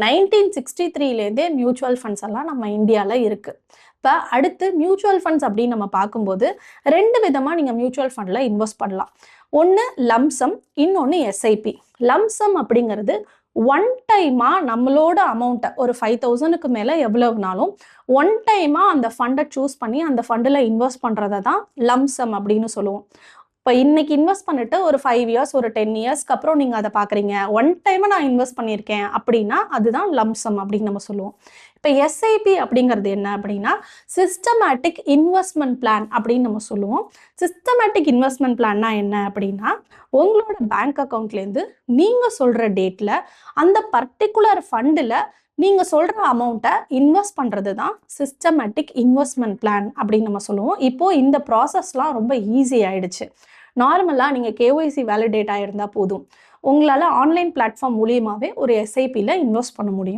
1963லேருந்தே mutual funds எல்லாம் நம்ம இந்தியாவில் இருக்குது. இப்போ அடுத்து மியூச்சுவல் ஃபண்ட்ஸ் அப்படின்னு நம்ம பார்க்கும்போது 2 விதமாக நீங்கள் மியூச்சுவல் ஃபண்டில் இன்வெஸ்ட் பண்ணலாம். ஒன்று லம்சம், இன்னொன்று எஸ்ஐபி. லம்சம் அப்படிங்கிறது ஒன் டைமாக நம்மளோட அமௌண்ட்டை ஒரு 5,000க்கு மேலே எவ்வளவுனாலும் ஒன் டைமாக அந்த ஃபண்டை சூஸ் பண்ணி அந்த ஃபண்டில் இன்வெஸ்ட் பண்ணுறதை தான் லம்சம் அப்படின்னு சொல்லுவோம். இப்போ இன்னைக்கு இன்வெஸ்ட் பண்ணிட்டு ஒரு 5 இயர்ஸ் ஒரு 10 இயர்ஸ்க்கு அப்புறம் நீங்கள் அதை பார்க்குறீங்க, ஒன் டைமாக நான் இன்வெஸ்ட் பண்ணியிருக்கேன் அப்படின்னா அதுதான் லம்சம் அப்படின்னு நம்ம சொல்லுவோம். இப்போ எஸ்ஐபி அப்படிங்கிறது என்ன அப்படின்னா சிஸ்டமேட்டிக் இன்வெஸ்ட்மெண்ட் பிளான் அப்படின்னு நம்ம சொல்லுவோம். சிஸ்டமேட்டிக் இன்வெஸ்ட்மெண்ட் பிளான்னா என்ன அப்படின்னா உங்களோட பேங்க் அக்கௌண்ட்லேருந்து நீங்கள் சொல்கிற டேட்டில் அந்த பர்டிகுலர் ஃபண்டில் நீங்கள் சொல்கிற அமௌண்ட்டை இன்வெஸ்ட் பண்ணுறது தான் சிஸ்டமேட்டிக் இன்வெஸ்ட்மெண்ட் பிளான் அப்படின்னு நம்ம சொல்லுவோம். இப்போது இந்த ப்ராசஸ்லாம் ரொம்ப ஈஸி ஆயிடுச்சு. நார்மலாக நீங்கள் கேஒய்சி வேலிடேட் ஆகிருந்தால் போதும், உங்களால் ஆன்லைன் பிளாட்ஃபார்ம் மூலியமாகவே ஒரு எஸ்ஐபியில் இன்வெஸ்ட் பண்ண முடியும்.